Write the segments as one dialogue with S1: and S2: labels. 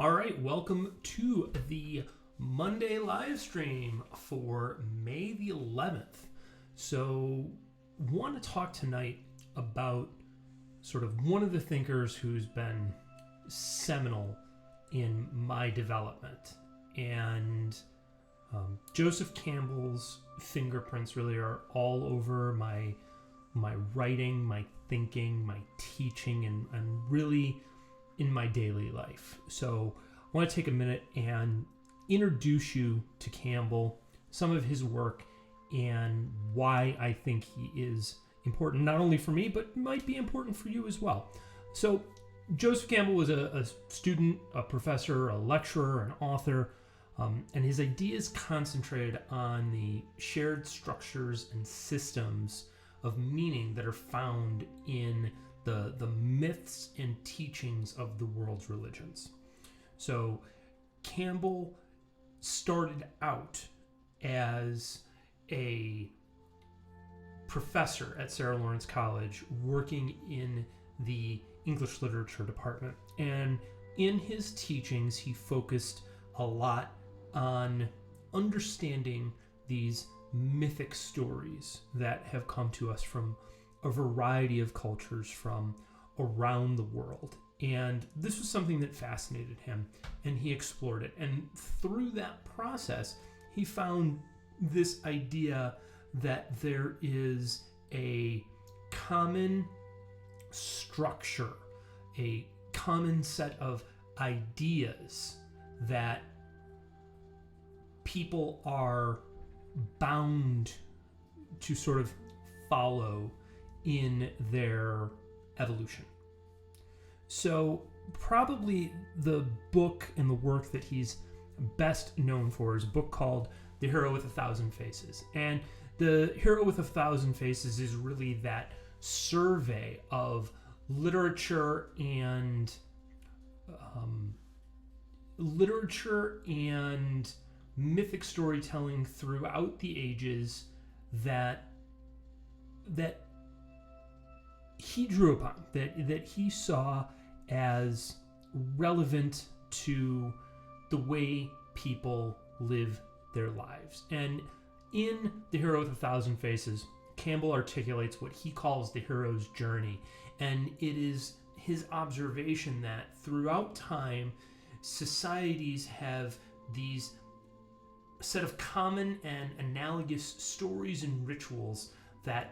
S1: All right, welcome to the Monday live stream for May the 11th. So, want to talk tonight about sort of one of the thinkers who's been seminal in my development. And Joseph Campbell's fingerprints really are all over my writing, my thinking, my teaching, and really in my daily life. So I want to take a minute and introduce you to Campbell, some of his work, and why I think he is important, not only for me, but might be important for you as well. So Joseph Campbell was a student, a professor, a lecturer, an author, and his ideas concentrated on the shared structures and systems of meaning that are found in the myths and teachings of the world's religions. So Campbell started out as a professor at Sarah Lawrence College working in the English literature department. And in his teachings, he focused a lot on understanding these mythic stories that have come to us from a variety of cultures from around the world. And this was something that fascinated him, and he explored it. And through that process, he found this idea that there is a common structure, a common set of ideas that people are bound to sort of follow in their evolution. So probably the book and the work that he's best known for is a book called The Hero with a Thousand Faces. And The Hero with a Thousand Faces is really that survey of literature and mythic storytelling throughout the ages that he drew upon, that he saw as relevant to the way people live their lives. And in The Hero with a Thousand Faces, Campbell articulates what he calls the hero's journey. And it is his observation that throughout time, societies have these set of common and analogous stories and rituals that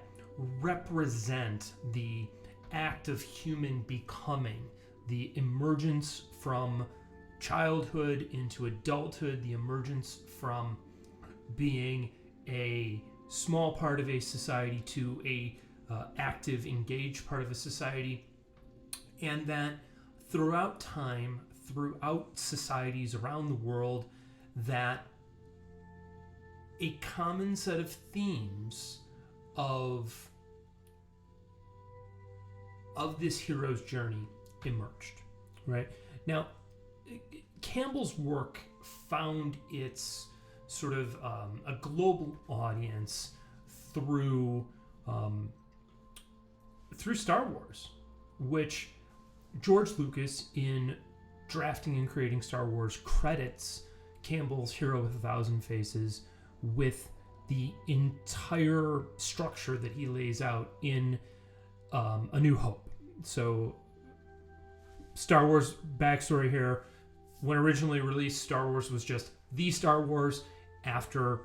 S1: represent the act of human becoming, the emergence from childhood into adulthood, the emergence from being a small part of a society to a active, engaged part of a society, and that throughout time, throughout societies around the world, that a common set of themes of this hero's journey emerged, right? Now, Campbell's work found its sort of a global audience through Star Wars, which George Lucas, in drafting and creating Star Wars, credits Campbell's Hero with a Thousand Faces with the entire structure that he lays out in A New Hope. So, Star Wars backstory here. When originally released, Star Wars was just the Star Wars. After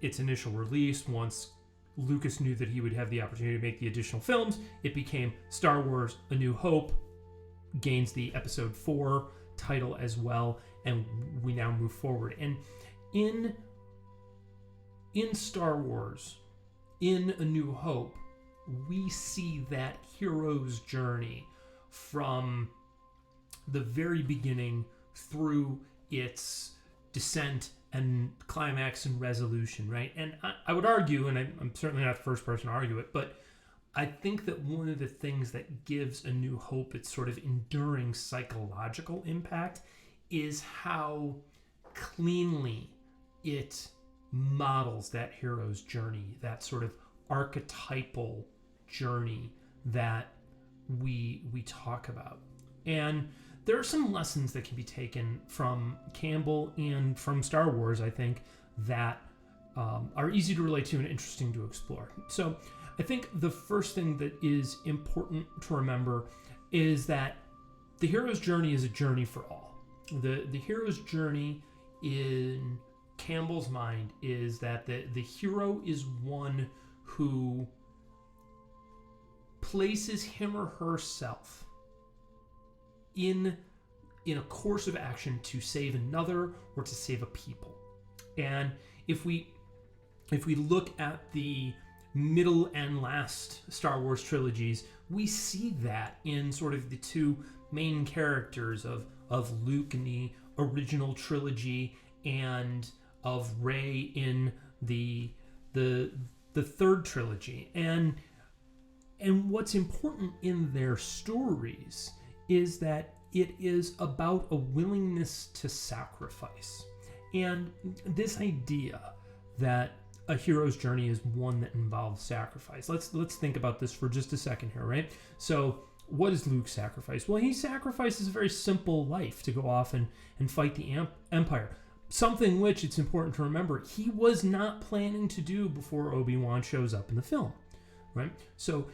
S1: its initial release, once Lucas knew that he would have the opportunity to make the additional films, it became Star Wars A New Hope, gains the Episode 4 title as well, and we now move forward. And in Star Wars, in A New Hope, we see that hero's journey from the very beginning through its descent and climax and resolution, right? And I would argue, and I'm certainly not the first person to argue it, but I think that one of the things that gives A New Hope its sort of enduring psychological impact is how cleanly it models that hero's journey, that sort of archetypal journey that we talk about. And there are some lessons that can be taken from Campbell and from Star Wars, I think, that are easy to relate to and interesting to explore. So I think the first thing that is important to remember is that the hero's journey is a journey for all. The hero's journey in Campbell's mind is that the hero is one who places him or herself in a course of action to save another or to save a people. And if we look at the middle and last Star Wars trilogies, we see that in sort of the two main characters of Luke in the original trilogy and of Rey in the third trilogy. And what's important in their stories is that it is about a willingness to sacrifice. And this idea that a hero's journey is one that involves sacrifice. Let's think about this for just a second here, right? So what is Luke's sacrifice? Well, he sacrifices a very simple life to go off and fight the Empire. Something which, it's important to remember, he was not planning to do before Obi-Wan shows up in the film, right? So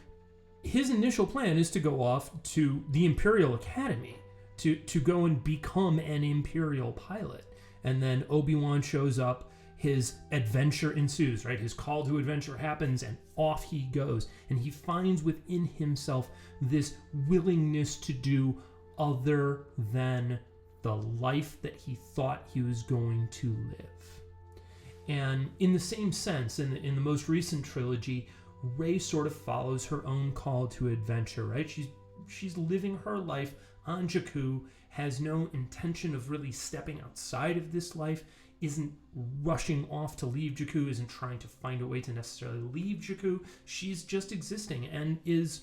S1: his initial plan is to go off to the Imperial Academy to go and become an Imperial pilot. And then Obi-Wan shows up, his adventure ensues, right? His call to adventure happens and off he goes. And he finds within himself this willingness to do other than the life that he thought he was going to live. And in the same sense, in the most recent trilogy, Rey sort of follows her own call to adventure, right? She's living her life on Jakku, has no intention of really stepping outside of this life, isn't rushing off to leave Jakku, isn't trying to find a way to necessarily leave Jakku. She's just existing and is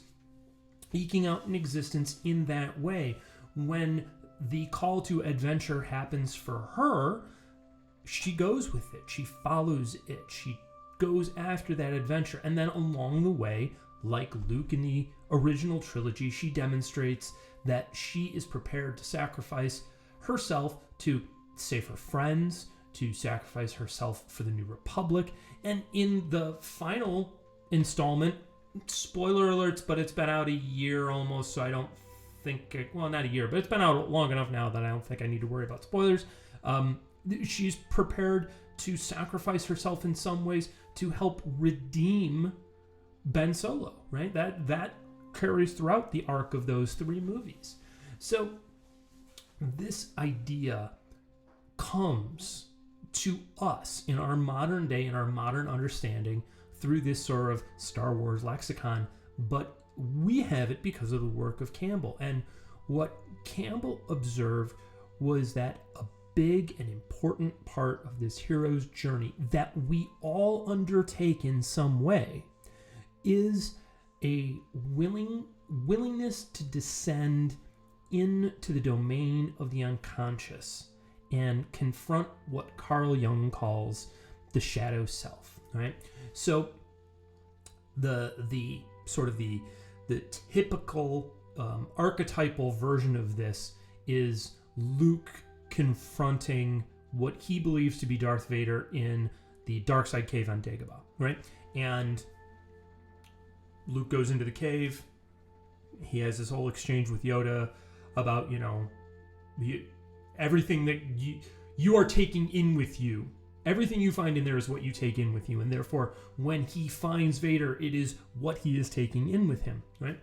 S1: eking out an existence in that way. When the call to adventure happens for her, she goes with it. She follows it. She goes after that adventure. And then along the way, like Luke in the original trilogy, she demonstrates that she is prepared to sacrifice herself to save her friends, to sacrifice herself for the New Republic. And in the final installment, spoiler alerts, but it's been out a year almost, so I don't think, well, not a year, but it's been out long enough now that I don't think I need to worry about spoilers. She's prepared to sacrifice herself in some ways to help redeem Ben Solo, right? That carries throughout the arc of those three movies. So this idea comes to us in our modern day, in our modern understanding, through this sort of Star Wars lexicon, but we have it because of the work of Campbell. And what Campbell observed was that a big and important part of this hero's journey that we all undertake in some way is a willingness to descend into the domain of the unconscious and confront what Carl Jung calls the shadow self, right? So the sort of the typical archetypal version of this is Luke confronting what he believes to be Darth Vader in the dark side cave on Dagobah, right? And Luke goes into the cave. He has this whole exchange with Yoda about, everything that you are taking in with you. Everything you find in there is what you take in with you. And therefore, when he finds Vader, it is what he is taking in with him, right?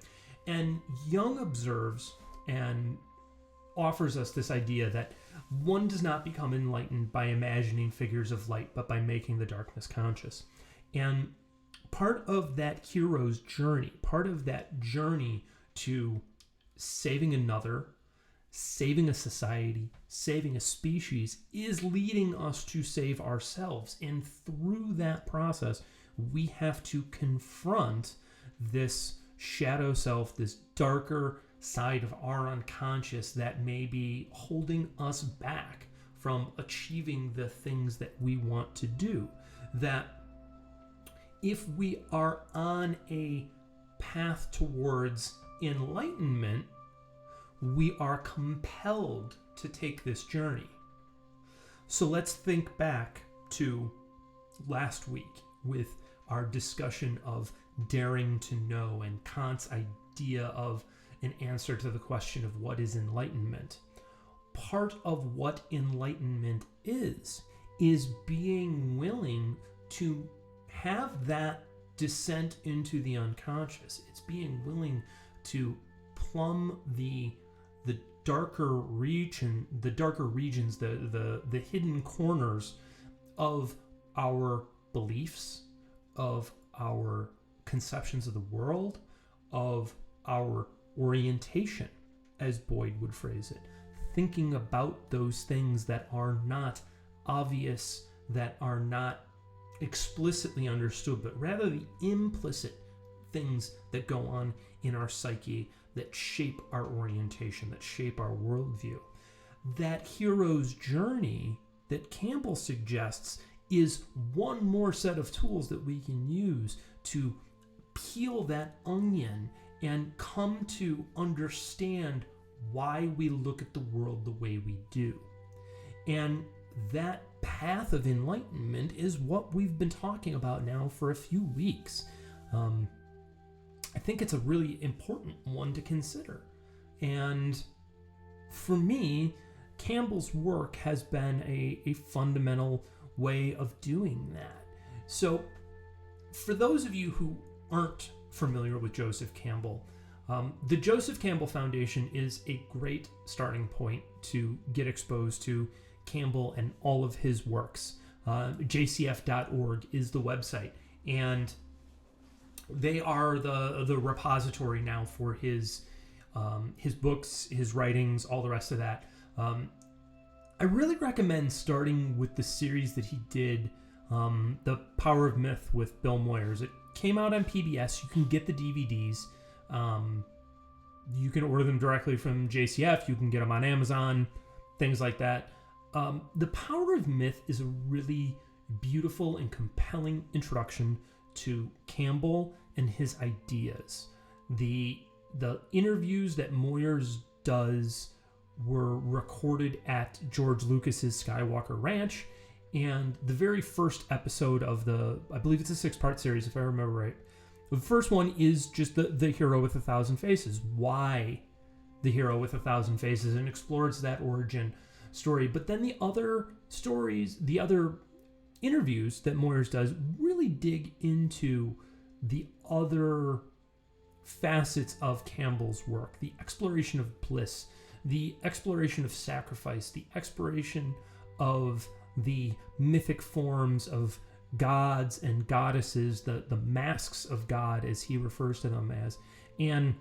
S1: And Jung observes and offers us this idea that one does not become enlightened by imagining figures of light, but by making the darkness conscious. And part of that hero's journey, part of that journey to saving another, saving a society, saving a species, is leading us to save ourselves. And through that process, we have to confront this shadow self, this darker side of our unconscious that may be holding us back from achieving the things that we want to do. That if we are on a path towards enlightenment, we are compelled to take this journey. So let's think back to last week with our discussion of daring to know and Kant's idea of an answer to the question of what is enlightenment. Part of what enlightenment is being willing to have that descent into the unconscious. It's being willing to plumb the darker regions, the hidden corners of our beliefs, of our conceptions of the world, of our orientation, as Boyd would phrase it. Thinking about those things that are not obvious, that are not explicitly understood, but rather the implicit things that go on in our psyche that shape our orientation, that shape our worldview. That hero's journey that Campbell suggests is one more set of tools that we can use to peel that onion and come to understand why we look at the world the way we do. And that path of enlightenment is what we've been talking about now for a few weeks. I think it's a really important one to consider. And for me, Campbell's work has been a fundamental way of doing that. So for those of you who aren't familiar with Joseph Campbell, the Joseph Campbell Foundation is a great starting point to get exposed to Campbell and all of his works. jcf.org is the website, and they are the repository now for his books, his writings, all the rest of that. I really recommend starting with the series that he did, The Power of Myth with Bill Moyers. It came out on PBS. You can get the DVDs. You can order them directly from JCF. You can get them on Amazon, things like that. The Power of Myth is a really beautiful and compelling introduction to Campbell and his ideas. The interviews that Moyers does were recorded at George Lucas's Skywalker Ranch, and the very first episode of I believe it's a 6-part series if I remember right. The first one is just the hero with 1,000 faces. Why the hero with 1,000 faces, and explores that origin story. But then the other stories, the other interviews that Moyers does really dig into the other facets of Campbell's work, the exploration of bliss, the exploration of sacrifice, the exploration of the mythic forms of gods and goddesses, the masks of God as he refers to them as. And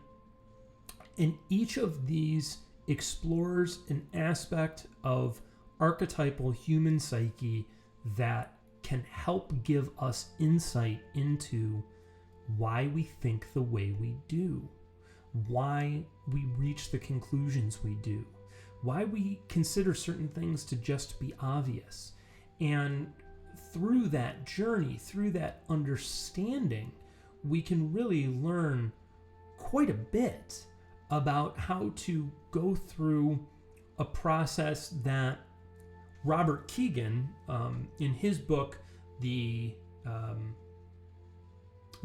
S1: each of these explores an aspect of archetypal human psyche that can help give us insight into why we think the way we do, why we reach the conclusions we do, why we consider certain things to just be obvious. And through that journey, through that understanding, we can really learn quite a bit about how to go through a process that Robert Keegan, in his book, The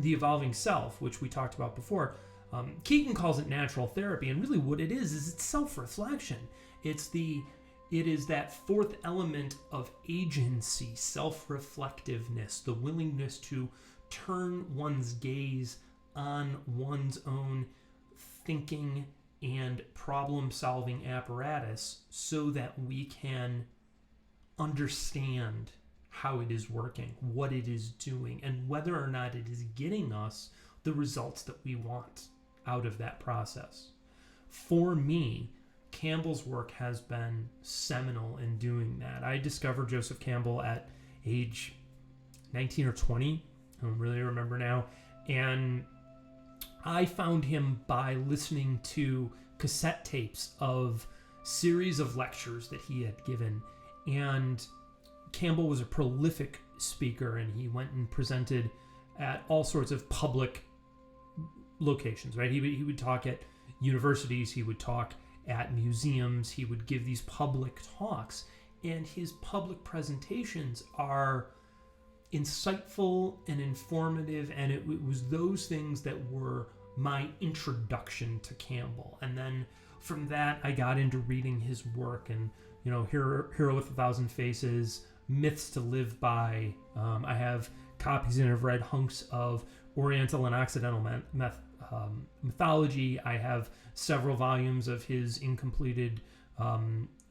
S1: Evolving Self, which we talked about before, Keegan calls it natural therapy, and really what it is it's self-reflection. It is that fourth element of agency, self-reflectiveness, the willingness to turn one's gaze on one's own thinking and problem-solving apparatus so that we can understand how it is working, what it is doing, and whether or not it is getting us the results that we want out of that process. For me, Campbell's work has been seminal in doing that. I discovered Joseph Campbell at age 19 or 20, I don't really remember now, and I found him by listening to cassette tapes of series of lectures that he had given. And Campbell was a prolific speaker, and he went and presented at all sorts of public locations, right? He would talk at universities, he would talk at museums. He would give these public talks, and his public presentations are insightful and informative, and it was those things that were my introduction to Campbell. And then from that, I got into reading his work, and Hero with a Thousand Faces, Myths to Live By. I have copies and I've read hunks of Oriental and Occidental mythology. I have several volumes of his incompleted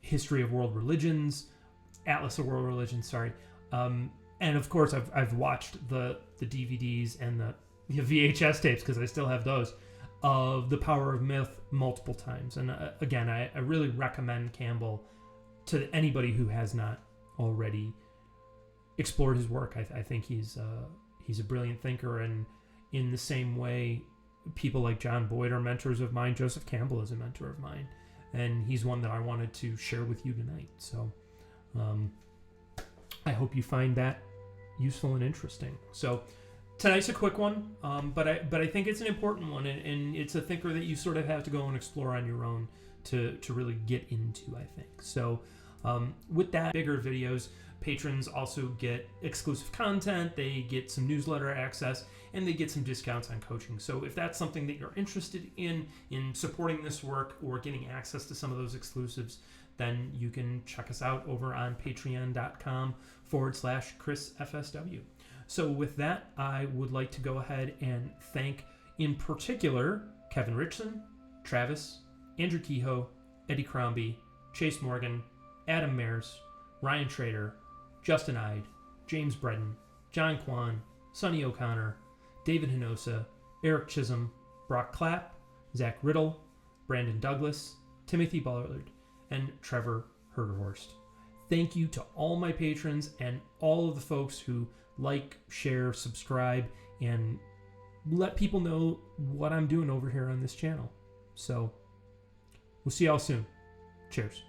S1: History of World Religions, Atlas of World Religions, sorry. And of course, I've watched the DVDs and the VHS tapes, because I still have those, of The Power of Myth multiple times. And again, I really recommend Campbell to anybody who has not already explored his work. I think he's a brilliant thinker, and in the same way, people like John Boyd are mentors of mine. Joseph Campbell is a mentor of mine, and he's one that I wanted to share with you tonight. So I hope you find that useful and interesting. So tonight's a quick one, but I think it's an important one, and it's a thinker that you sort of have to go and explore on your own to really get into, I think. So with that, bigger videos, patrons also get exclusive content, they get some newsletter access, and they get some discounts on coaching. So if that's something that you're interested in supporting this work or getting access to some of those exclusives, then you can check us out over on patreon.com/ChrisFSW. So with that, I would like to go ahead and thank, in particular, Kevin Richson, Travis, Andrew Kehoe, Eddie Crombie, Chase Morgan, Adam Mares, Ryan Schrader, Justin Ide, James Bredden, John Kwan, Sonny O'Connor, David Hinosa, Eric Chisholm, Brock Clapp, Zach Riddle, Brandon Douglas, Timothy Bullard, and Trevor Herderhorst. Thank you to all my patrons and all of the folks who like, share, subscribe, and let people know what I'm doing over here on this channel. So we'll see y'all soon. Cheers.